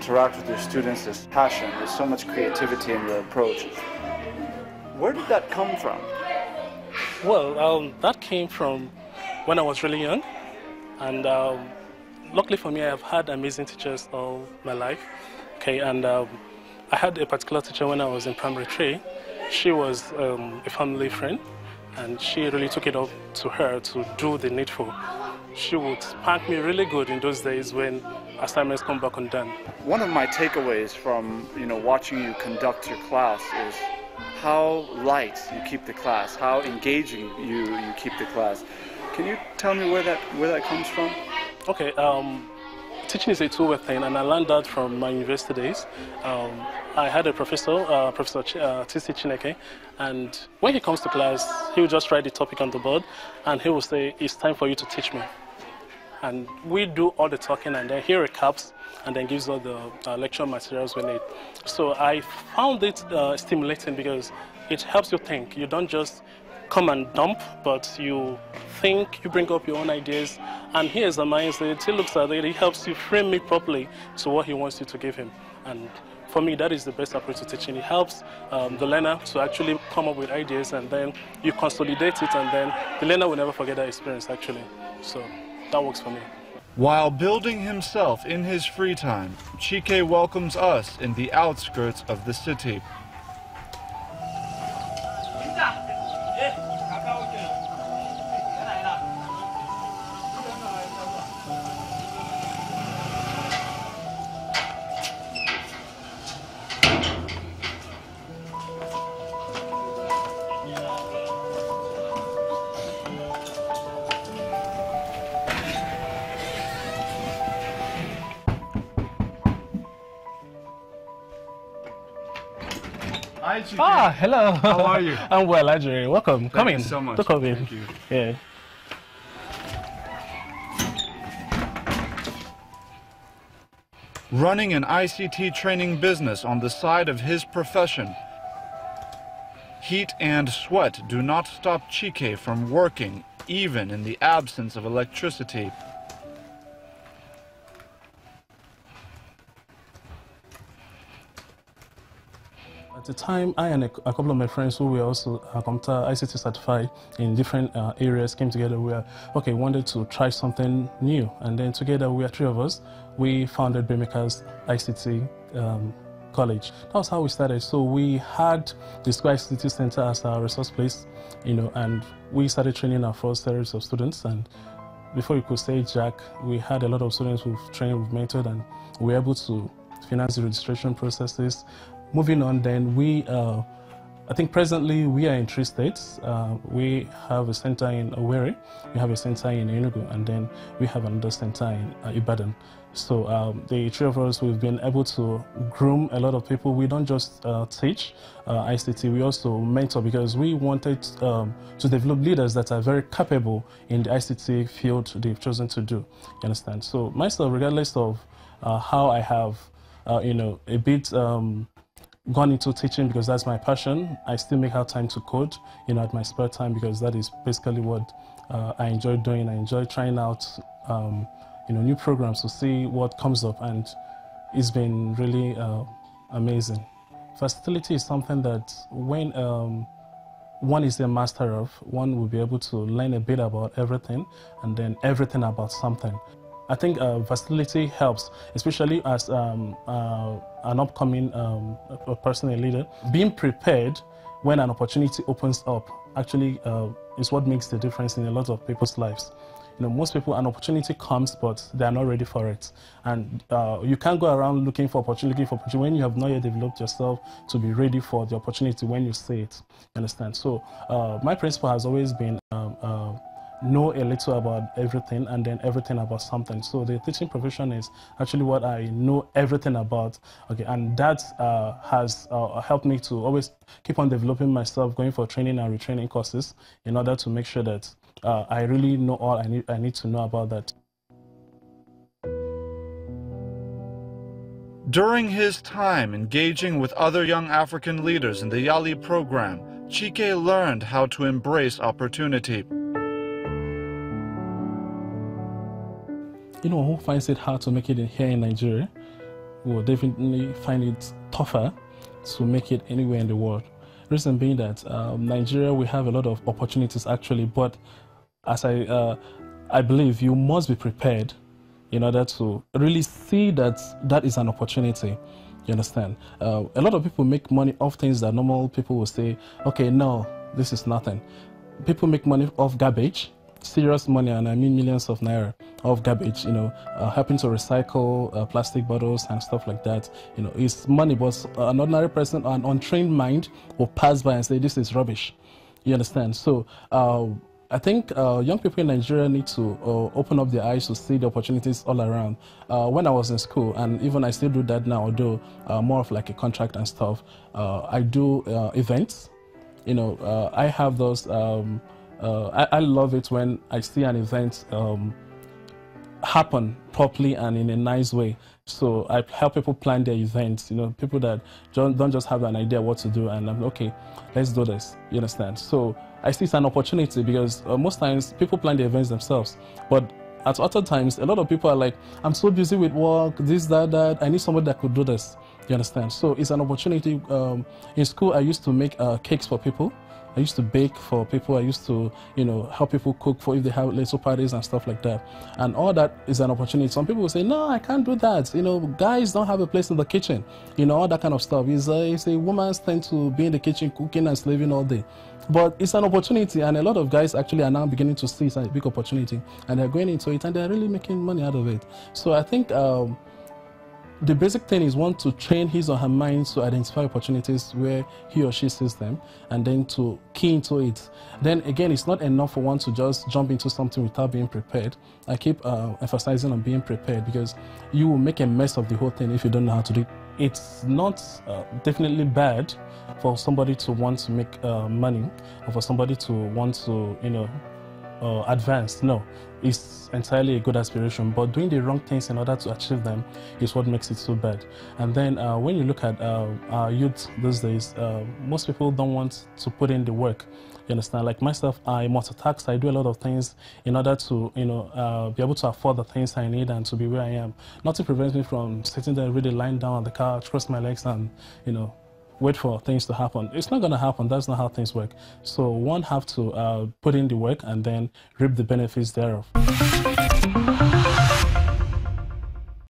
interact with your students, there's passion, there's so much creativity in your approach. Where did that come from? Well, that came from when I was really young, and luckily for me, I have had amazing teachers all my life. Okay, and I had a particular teacher when I was in primary 3. She was a family friend, and she really took it up to her to do the needful. She would spank me really good in those days when assignments come back undone. One of my takeaways from watching you conduct your class is how light you keep the class, how engaging you keep the class. Can you tell me where that comes from? Okay, teaching is a two-way thing, and I learned that from my university days. I had a professor, Professor T.C. Chineke, and when he comes to class, he will just write the topic on the board, and he will say, "It's time for you to teach me." And we do all the talking, and then he recaps and then gives all the lecture materials we need. So I found it stimulating because it helps you think. You don't just come and dump, but you think, you bring up your own ideas, and he examines it, he looks at it, he helps you frame it properly to what he wants you to give him. And for me, that is the best approach to teaching. It helps the learner to actually come up with ideas, and then you consolidate it, and then the learner will never forget that experience, actually. So that works for me. While building himself in his free time, Chike welcomes us in the outskirts of the city. Hi, Chike. Ah, hello. How are you? I'm well, Ajay. Welcome. Come in. Thank you so much. Come in. Thank you. Yeah. Running an ICT training business on the side of his profession. Heat and sweat do not stop Chike from working, even in the absence of electricity. At the time, I and a couple of my friends who were also computer ICT certified in different areas came together. We wanted to try something new, and then together we are 3 of us. We founded Baymakers ICT College. That was how we started. So we had the Square ICT Center as our resource place, and we started training our first series of students. And before you could say Jack, we had a lot of students we've trained, we've mentored, and we were able to finance the registration processes. Moving on, then I think presently we are in 3 states. We have a center in Owerri, we have a center in Enugu, and then we have another center in Ibadan. So the 3 of us, we've been able to groom a lot of people. We don't just teach ICT, we also mentor, because we wanted to develop leaders that are very capable in the ICT field they've chosen to do. You understand? So myself, regardless of how I have, a bit gone into teaching because that's my passion, I still make out time to code, at my spare time, because that is basically what I enjoy doing. I enjoy trying out, new programs to see what comes up, and it's been really amazing. Versatility is something that when one is a master of, one will be able to learn a bit about everything, and then everything about something. I think versatility helps, especially as an upcoming person, a leader. Being prepared when an opportunity opens up actually is what makes the difference in a lot of people's lives. Most people, an opportunity comes, but they are not ready for it. And you can't go around looking for opportunity when you have not yet developed yourself to be ready for the opportunity when you see it. You understand? So my principle has always been know a little about everything, and then everything about something. So the teaching profession is actually what I know everything about. Okay, and that has helped me to always keep on developing myself, going for training and retraining courses in order to make sure that I really know all I need to know about that. During his time engaging with other young African leaders in the Yali program, Chike learned how to embrace opportunity. Who finds it hard to make it here in Nigeria, will definitely find it tougher to make it anywhere in the world. Reason being that Nigeria, we have a lot of opportunities actually, but as I believe you must be prepared in order to really see that that is an opportunity. You understand? A lot of people make money off things that normal people will say, okay, no, this is nothing. People make money off garbage, serious money, and I mean millions of naira of garbage, helping to recycle plastic bottles and stuff like that. It's money, but an ordinary person, an untrained mind will pass by and say, this is rubbish. You understand? So I think young people in Nigeria need to open up their eyes to see the opportunities all around. When I was in school, and even I still do that now, although more of like a contract and stuff, I do events. I have those, I love it when I see an event happen properly and in a nice way. So I help people plan their events, people that don't just have an idea what to do, and I'm okay, let's do this, you understand? So I see it's an opportunity because most times people plan the events themselves, but at other times, a lot of people are like, I'm so busy with work, this, that, I need somebody that could do this, you understand? So it's an opportunity. In school, I used to make cakes for people. I used to bake for people. I used to, help people cook for if they have little parties and stuff like that. And all that is an opportunity. Some people will say, no, I can't do that. Guys don't have a place in the kitchen. All that kind of stuff. It's a woman's thing to be in the kitchen cooking and slaving all day. But it's an opportunity, and a lot of guys actually are now beginning to see it's a big opportunity, and they're going into it, and they're really making money out of it. So I think the basic thing is one to train his or her mind to identify opportunities where he or she sees them, and then to key into it. Then again, it's not enough for one to just jump into something without being prepared. I keep emphasizing on being prepared, because you will make a mess of the whole thing if you don't know how to do it. It's not definitely bad for somebody to want to make money, or for somebody to want to, advance. No, it's entirely a good aspiration, but doing the wrong things in order to achieve them is what makes it so bad. And then when you look at our youth these days, most people don't want to put in the work. You understand? Like myself, I multitask. I do a lot of things in order to, be able to afford the things I need and to be where I am. Nothing prevents me from sitting there, really lying down on the couch, cross my legs, and wait for things to happen. It's not going to happen. That's not how things work. So one have to put in the work and then reap the benefits thereof.